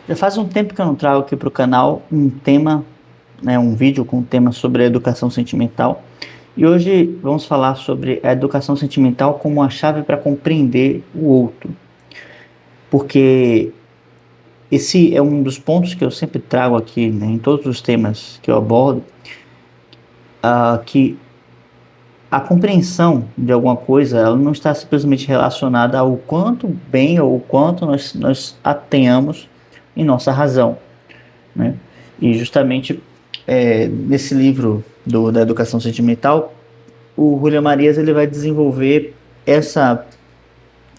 Já faz um tempo que eu não trago aqui para o canal um tema, né, um vídeo com um tema sobre a educação sentimental. E hoje vamos falar sobre a educação sentimental como a chave para compreender o outro. Porque esse é um dos pontos que eu sempre trago aqui, né, em todos os temas que eu abordo, que a compreensão de alguma coisa ela não está simplesmente relacionada ao quanto bem ou o quanto nós a tenhamos em nossa razão, né? E justamente nesse livro da educação sentimental, o Julian Marias ele vai desenvolver essa,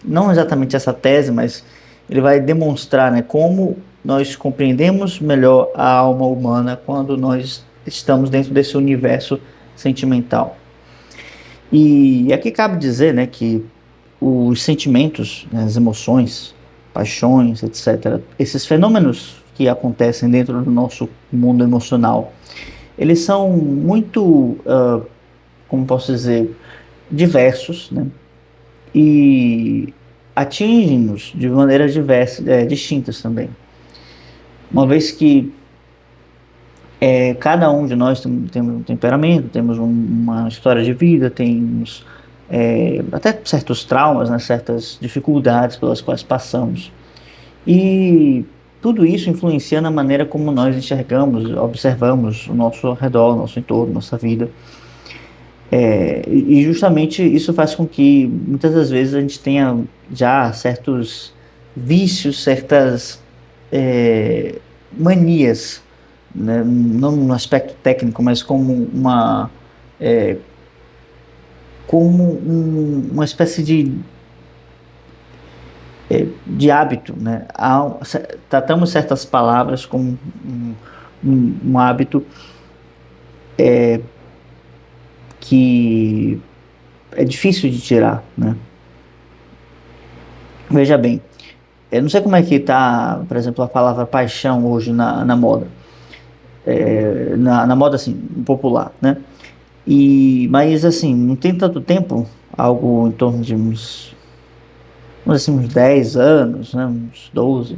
não exatamente essa tese, mas ele vai demonstrar, né, como nós compreendemos melhor a alma humana quando nós estamos dentro desse universo sentimental. E aqui cabe dizer, né, que os sentimentos, né, as emoções, paixões, etc., esses fenômenos que acontecem dentro do nosso mundo emocional, eles são muito, como posso dizer, diversos, né? E atingem-nos de maneiras diversas, distintas também. Uma vez que cada um de nós tem um temperamento, temos uma história de vida, temos até certos traumas, né, certas dificuldades pelas quais passamos. E tudo isso influencia na maneira como nós enxergamos, observamos o nosso redor, o nosso entorno, nossa vida. E justamente isso faz com que muitas das vezes a gente tenha já certos vícios, certas manias, né? Não no aspecto técnico, mas é, uma espécie de hábito, né? Tratamos certas palavras como um hábito que é difícil de tirar, né? Veja bem, eu não sei como é que está, por exemplo, a palavra paixão hoje na moda, na moda assim, popular, né? Mas assim, não tem tanto tempo, algo em torno de uns 10 anos, né? Uns 12,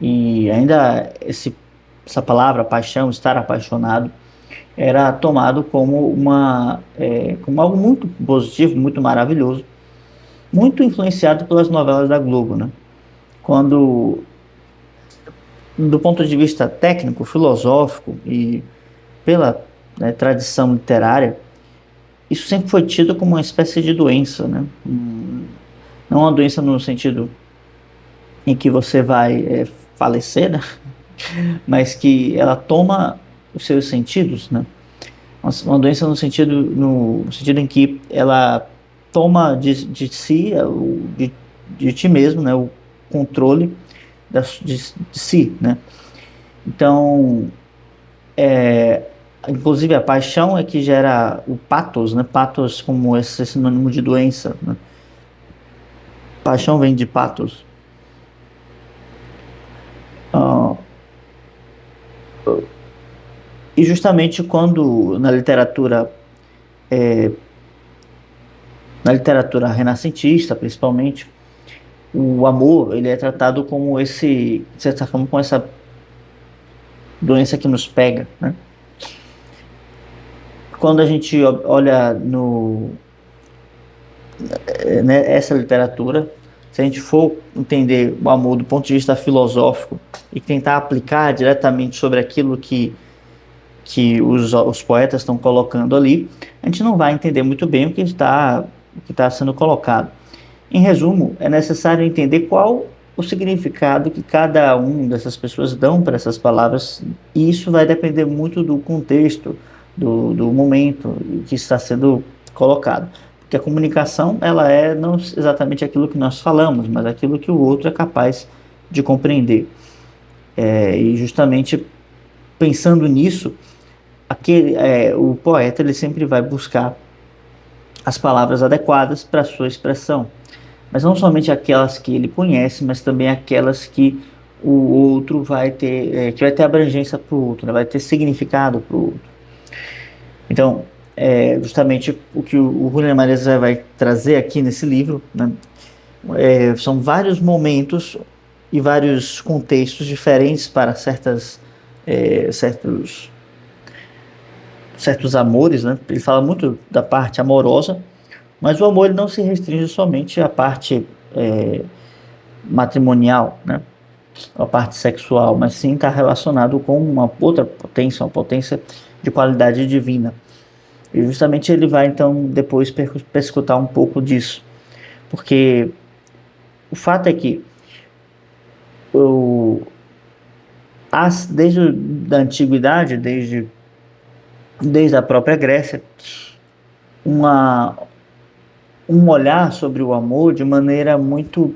e ainda essa palavra paixão, estar apaixonado, era tomado como como algo muito positivo, muito maravilhoso, muito influenciado pelas novelas da Globo, né? Quando, do ponto de vista técnico, filosófico e pela, né, tradição literária, isso sempre foi tido como uma espécie de doença, né? Não uma doença no sentido em que você vai falecer, né? Mas que ela toma os seus sentidos, né? Uma doença no sentido em que ela toma de si, de ti mesmo, né? O controle de si, né? Então, inclusive a paixão é que gera o pathos, né? Pathos como esse sinônimo de doença, né? Paixão vem de pathos. Ah, e justamente quando na literatura renascentista, principalmente, o amor ele é tratado como de certa forma, com essa doença que nos pega, né? Quando a gente olha essa literatura, se a gente for entender o amor do ponto de vista filosófico e tentar aplicar diretamente sobre aquilo que os poetas estão colocando ali, a gente não vai entender muito bem o que está sendo colocado. Em resumo, é necessário entender qual o significado que cada um dessas pessoas dão para essas palavras, e isso vai depender muito do contexto, do momento que está sendo colocado. Porque a comunicação, ela é não exatamente aquilo que nós falamos, mas aquilo que o outro é capaz de compreender. E justamente pensando nisso, o poeta ele sempre vai buscar as palavras adequadas para a sua expressão, mas não somente aquelas que ele conhece, mas também aquelas que o outro que vai ter abrangência para o outro, né? Vai ter significado para o outro. Então, justamente o que o Julian Marias vai trazer aqui nesse livro, né? São vários momentos e vários contextos diferentes para certos amores, né? Ele fala muito da parte amorosa, mas o amor ele não se restringe somente à parte matrimonial, né? A parte sexual, mas sim está relacionado com uma outra potência, uma potência de qualidade divina. E justamente ele vai então depois perscrutar um pouco disso, porque o fato é que o, desde a antiguidade, desde a própria Grécia, uma, um olhar sobre o amor de maneira muito,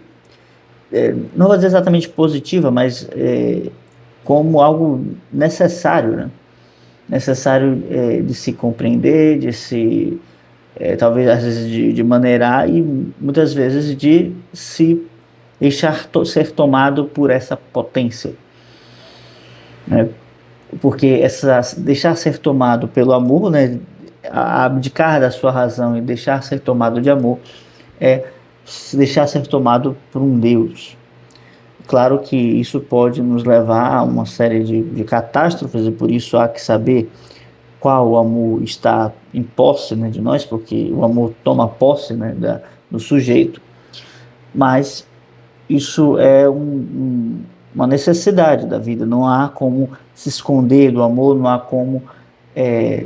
não vou dizer exatamente positiva, mas como algo necessário, né? Necessário de se compreender, de se, talvez às vezes de maneirar e muitas vezes de se deixar ser tomado por essa potência, né? Porque deixar ser tomado pelo amor, né? Abdicar da sua razão e deixar ser tomado de amor é deixar ser tomado por um Deus. Claro que isso pode nos levar a uma série de catástrofes e por isso há que saber qual amor está em posse, né, de nós, porque o amor toma posse, né, do sujeito, mas isso é uma necessidade da vida, não há como se esconder do amor, não há como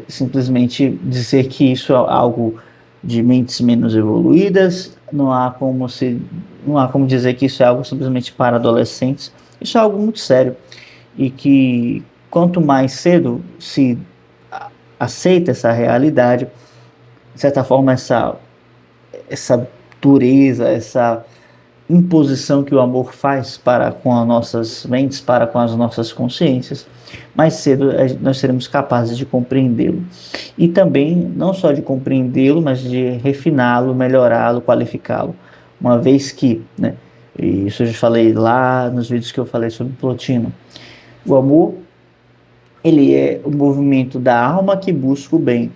simplesmente dizer que isso é algo de mentes menos evoluídas, não há como dizer que isso é algo simplesmente para adolescentes. Isso é algo muito sério e que quanto mais cedo se aceita essa realidade, de certa forma essa dureza, essa imposição que o amor faz para com as nossas mentes, para com as nossas consciências, mais cedo nós seremos capazes de compreendê-lo. E também, não só de compreendê-lo, mas de refiná-lo, melhorá-lo, qualificá-lo. Uma vez que, né, isso eu já falei lá nos vídeos que eu falei sobre Plotino, o amor, ele é o movimento da alma que busca o bem.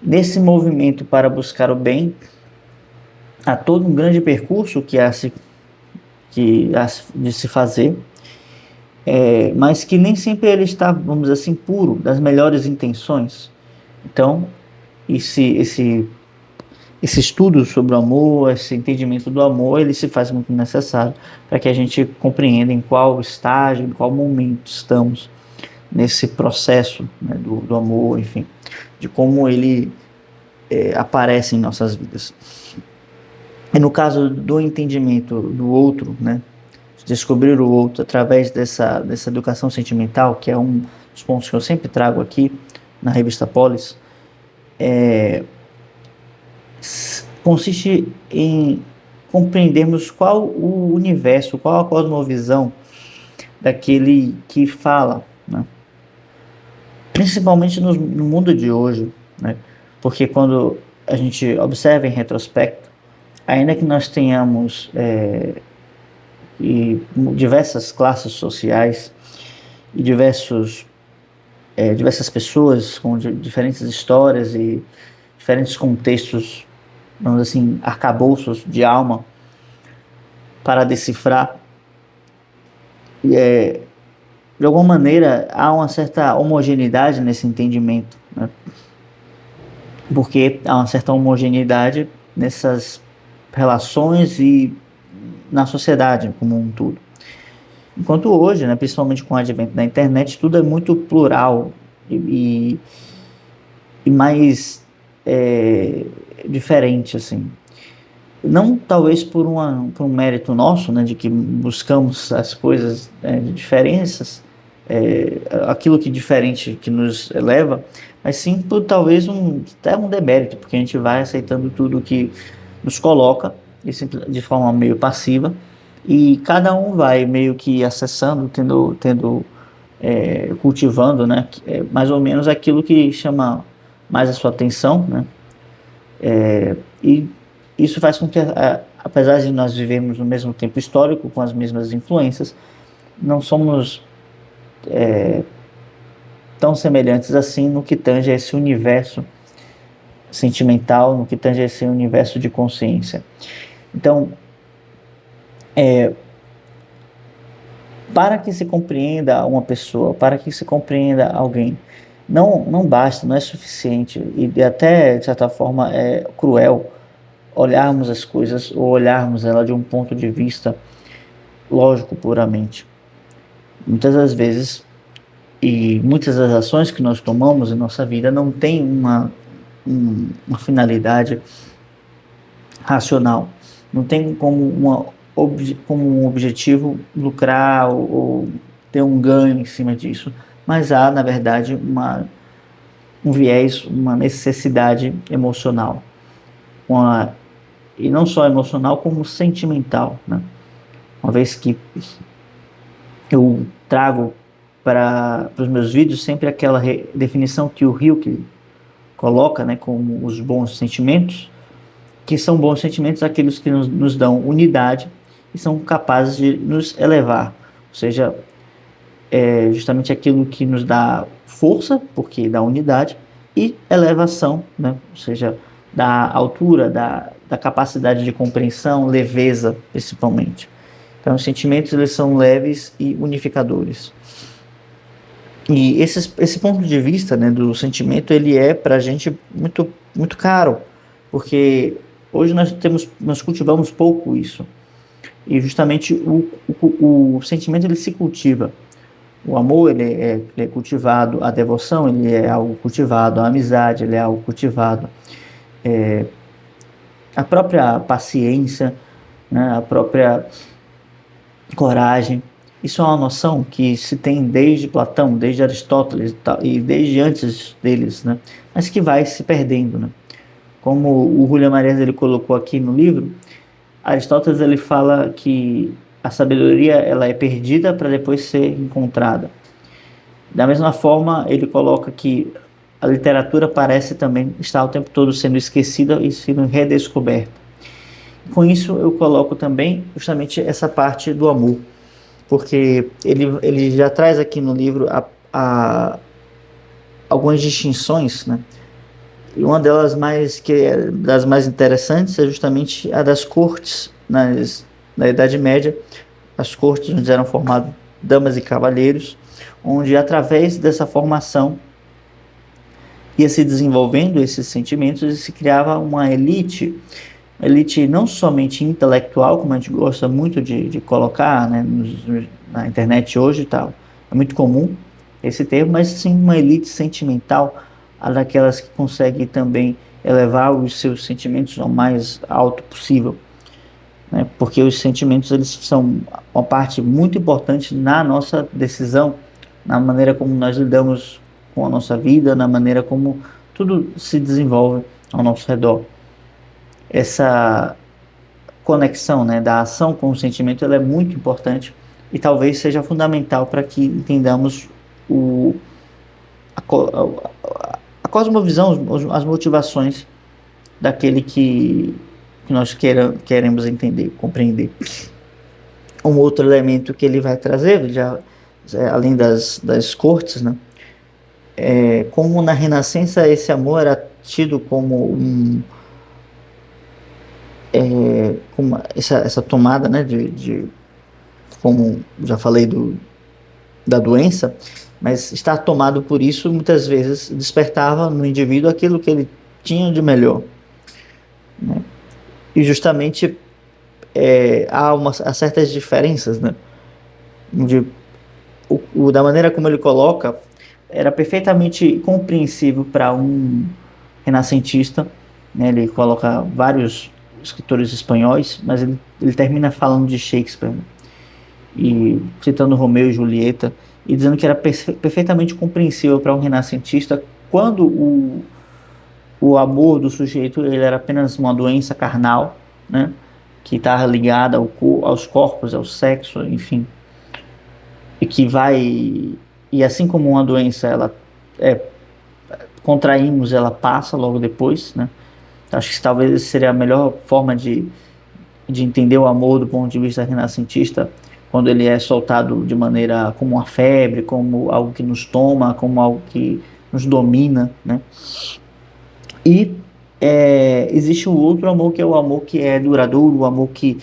Nesse movimento para buscar o bem, há todo um grande percurso que há de se fazer, mas que nem sempre ele está, vamos dizer assim, puro, das melhores intenções. Então, esse estudo sobre o amor, esse entendimento do amor, ele se faz muito necessário para que a gente compreenda em qual estágio, em qual momento estamos nesse processo, né, do amor, enfim, de como ele aparece em nossas vidas. E no caso do entendimento do outro, né, descobrir o outro através dessa educação sentimental, que é um dos pontos que eu sempre trago aqui na revista Polis, consiste em compreendermos qual o universo, qual a cosmovisão daquele que fala, né? Principalmente no mundo de hoje, né? Porque quando a gente observa em retrospecto, ainda que nós tenhamos diversas classes sociais e diversas pessoas com diferentes histórias e diferentes contextos, vamos dizer assim, arcabouços de alma para decifrar, de alguma maneira há uma certa homogeneidade nesse entendimento, né? Porque há uma certa homogeneidade nessas relações e na sociedade como um todo. Enquanto hoje, né, principalmente com o advento da internet, tudo é muito plural e mais diferente, assim. Não talvez por um mérito nosso, né, de que buscamos as coisas de diferenças, aquilo que diferente que nos eleva, mas sim por talvez até um demérito, porque a gente vai aceitando tudo que nos coloca de forma meio passiva, e cada um vai meio que acessando, cultivando, né, mais ou menos aquilo que chama mais a sua atenção, né, e isso faz com que, apesar de nós vivermos no mesmo tempo histórico, com as mesmas influências, não somos tão semelhantes assim no que tange a esse universo sentimental, no que tange a esse universo de consciência. Então, para que se compreenda uma pessoa, para que se compreenda alguém. Não basta, não é suficiente e até, de certa forma, é cruel olharmos as coisas ou olharmos ela de um ponto de vista lógico puramente. Muitas das vezes e muitas das ações que nós tomamos em nossa vida não tem uma finalidade racional, não tem como um objetivo lucrar ou ter um ganho em cima disso, mas há, na verdade, um viés, uma necessidade emocional, uma, e não só emocional, como sentimental, né? Uma vez que eu trago para os meus vídeos sempre aquela definição que o Hilke coloca, né, como os bons sentimentos, que são bons sentimentos aqueles que nos dão unidade e são capazes de nos elevar, ou seja, é justamente aquilo que nos dá força, porque dá unidade, e elevação, né, ou seja, da altura, da capacidade de compreensão, leveza, principalmente. Então, os sentimentos eles são leves e unificadores. E esse ponto de vista, né, do sentimento, ele é para a gente muito caro, porque hoje nós cultivamos pouco isso. E justamente o sentimento ele se cultiva. O amor ele é cultivado, a devoção ele é algo cultivado, a amizade ele é algo cultivado, a própria paciência, né, a própria coragem. Isso é uma noção que se tem desde Platão, desde Aristóteles e desde antes deles, né? Mas que vai se perdendo, né? Como o Julián Marías ele colocou aqui no livro, Aristóteles ele fala que a sabedoria ela é perdida para depois ser encontrada. Da mesma forma, ele coloca que a literatura parece também estar o tempo todo sendo esquecida e sendo redescoberta. Com isso, eu coloco também justamente essa parte do amor, porque ele já traz aqui no livro algumas distinções, né? E uma delas das mais interessantes é justamente a das cortes na Idade Média, as cortes onde eram formados damas e cavalheiros, onde através dessa formação ia se desenvolvendo esses sentimentos e se criava uma elite não somente intelectual, como a gente gosta muito de colocar, né, na internet hoje e tal, é muito comum esse termo, mas sim uma elite sentimental, a daquelas que conseguem também elevar os seus sentimentos ao mais alto possível, né, porque os sentimentos eles são uma parte muito importante na nossa decisão, na maneira como nós lidamos com a nossa vida, na maneira como tudo se desenvolve ao nosso redor. Essa conexão, né, da ação com o sentimento ela é muito importante e talvez seja fundamental para que entendamos a cosmovisão, as motivações daquele que nós queremos entender, compreender. Um outro elemento que ele vai trazer, além das cortes, né, como na Renascença esse amor era tido como como essa tomada, né, como já falei da doença, mas estar tomado por isso muitas vezes despertava no indivíduo aquilo que ele tinha de melhor, né? E justamente há certas diferenças, né? Da maneira como ele coloca, era perfeitamente compreensível para um renascentista, né? Ele coloca vários escritores espanhóis, mas ele termina falando de Shakespeare, né? E citando Romeu e Julieta, e dizendo que era perfeitamente compreensível para um renascentista quando o amor do sujeito ele era apenas uma doença carnal, né, que está ligada aos corpos, ao sexo, enfim, e assim como uma doença ela contraímos, ela passa logo depois, né? Acho que talvez seria a melhor forma de entender o amor do ponto de vista renascentista, quando ele é soltado de maneira como uma febre, como algo que nos toma, como algo que nos domina, né? E existe um outro amor que é o amor que é duradouro, o amor que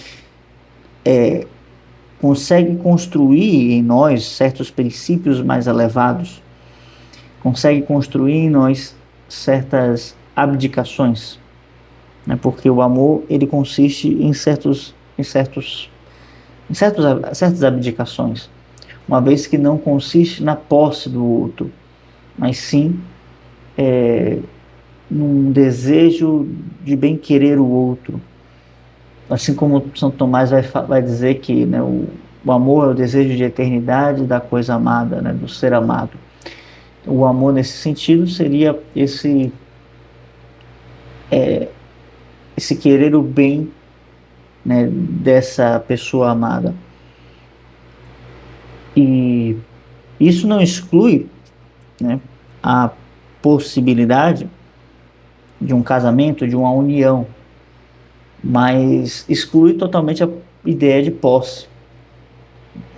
consegue construir em nós certos princípios mais elevados, consegue construir em nós certas abdicações, né? Porque o amor, ele consiste certas abdicações, uma vez que não consiste na posse do outro, mas sim num desejo de bem querer o outro. Assim como São Tomás vai dizer que, né, o amor é o desejo de eternidade da coisa amada, né, do ser amado. O amor nesse sentido seria esse querer o bem, né, dessa pessoa amada. E isso não exclui, né, a possibilidade de um casamento, de uma união, mas exclui totalmente a ideia de posse,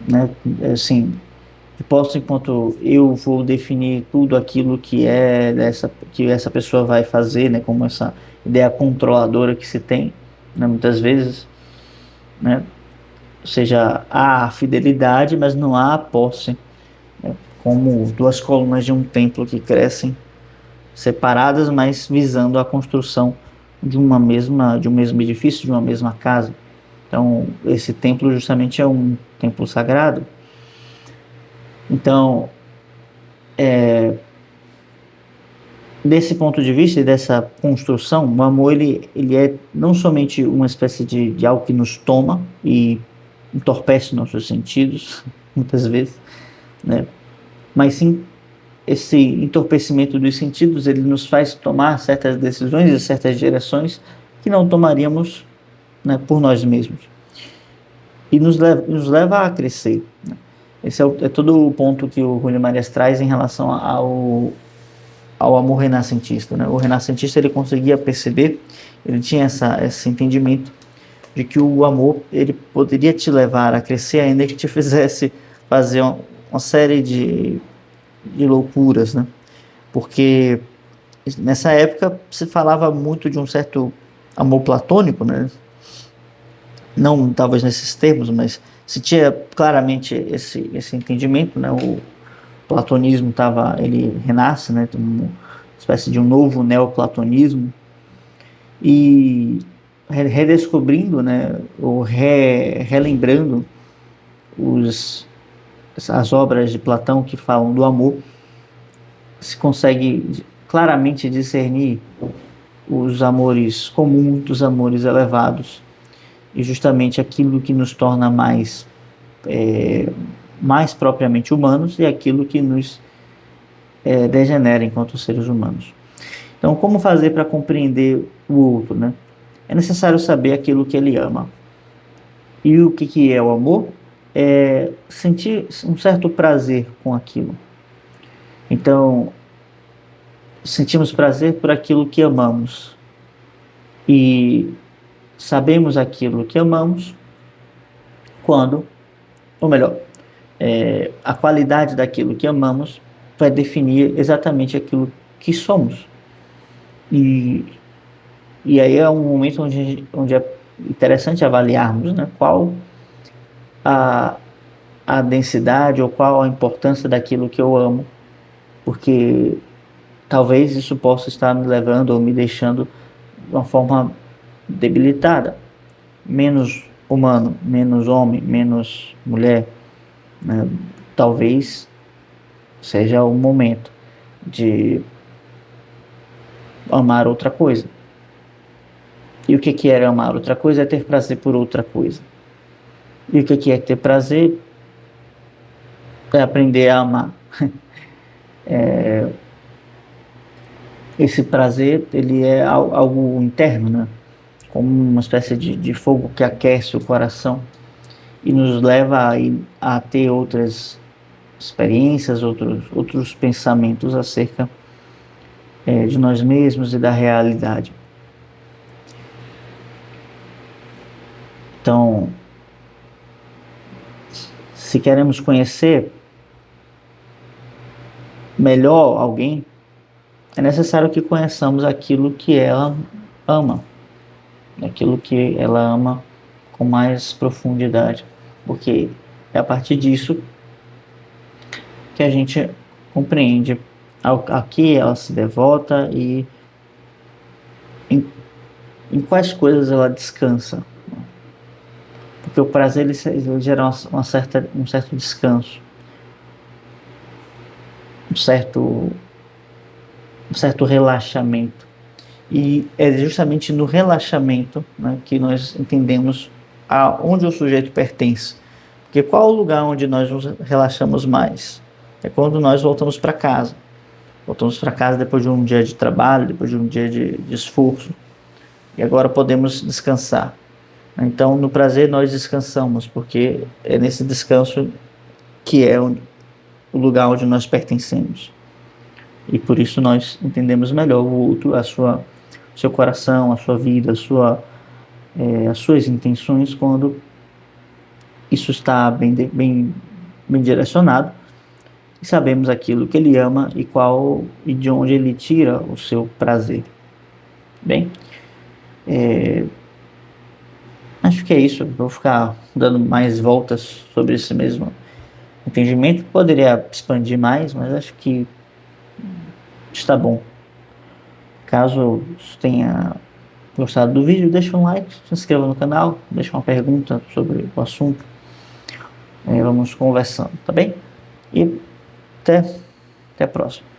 né? Assim, de posse enquanto eu vou definir tudo aquilo que essa pessoa vai fazer, né? Como essa ideia controladora que se tem, né? Muitas vezes, né? Ou seja, há a fidelidade, mas não há a posse, né? Como duas colunas de um templo que crescem separadas, mas visando a construção de um mesmo edifício, de uma mesma casa. Então, esse templo justamente é um templo sagrado. Então, desse ponto de vista e dessa construção, o amor ele é não somente uma espécie de algo que nos toma e entorpece nossos sentidos, muitas vezes, né? Mas sim, esse entorpecimento dos sentidos, ele nos faz tomar certas decisões e certas direções que não tomaríamos, né, por nós mesmos. E nos leva a crescer, né? Esse é todo o ponto que o Júlio Marias traz em relação ao amor renascentista, né? O renascentista, ele conseguia perceber, ele tinha esse entendimento de que o amor, ele poderia te levar a crescer, ainda que te fizesse fazer uma série de loucuras, né? Porque nessa época se falava muito de um certo amor platônico, né? Não talvez nesses termos, mas se tinha claramente esse entendimento, né? O platonismo ele renasce, né? Uma espécie de um novo neoplatonismo e redescobrindo, né? Ou relembrando as obras de Platão que falam do amor, se consegue claramente discernir os amores comuns dos amores elevados e justamente aquilo que nos torna mais propriamente humanos e aquilo que nos degenera enquanto seres humanos. Então, como fazer para compreender o outro, né? É necessário saber aquilo que ele ama. E o que é o amor? É sentir um certo prazer com aquilo. Então, sentimos prazer por aquilo que amamos. E sabemos aquilo que amamos quando, ou melhor, a qualidade daquilo que amamos vai definir exatamente aquilo que somos. E aí é um momento onde é interessante avaliarmos, né, qual a densidade ou qual a importância daquilo que eu amo, porque talvez isso possa estar me levando ou me deixando de uma forma debilitada, menos humano, menos homem, menos mulher, né? Talvez seja o momento de amar outra coisa. E o que é amar outra coisa? É ter prazer por outra coisa. E o que é ter prazer? É aprender a amar. Esse prazer, ele é algo interno, né? Como uma espécie de fogo que aquece o coração e nos leva a ter outras experiências, outros pensamentos acerca de nós mesmos e da realidade. Então, se queremos conhecer melhor alguém, é necessário que conheçamos aquilo que ela ama, aquilo que ela ama com mais profundidade. porque é a partir disso que a gente compreende a que ela se devota e em, em quais coisas ela descansa. Porque o prazer ele gera um certo descanso, um certo, um certo relaxamento. E é justamente no relaxamento, né, que nós entendemos aonde o sujeito pertence. Porque qual é o lugar onde nós nos relaxamos mais? É quando nós voltamos para casa. Voltamos para casa depois de um dia de trabalho, depois de um dia de esforço. E agora podemos descansar. Então, no prazer, nós descansamos, porque é nesse descanso que é o lugar onde nós pertencemos. E por isso nós entendemos melhor o outro, seu coração, a sua vida, as suas intenções, quando isso está bem direcionado e sabemos aquilo que ele ama e de onde ele tira o seu prazer. Bem, acho que é isso. Vou ficar dando mais voltas sobre esse mesmo entendimento. Poderia expandir mais, mas acho que está bom. Caso tenha gostado do vídeo, deixa um like, se inscreva no canal, deixa uma pergunta sobre o assunto. Vamos conversando, tá bem? E até a próxima.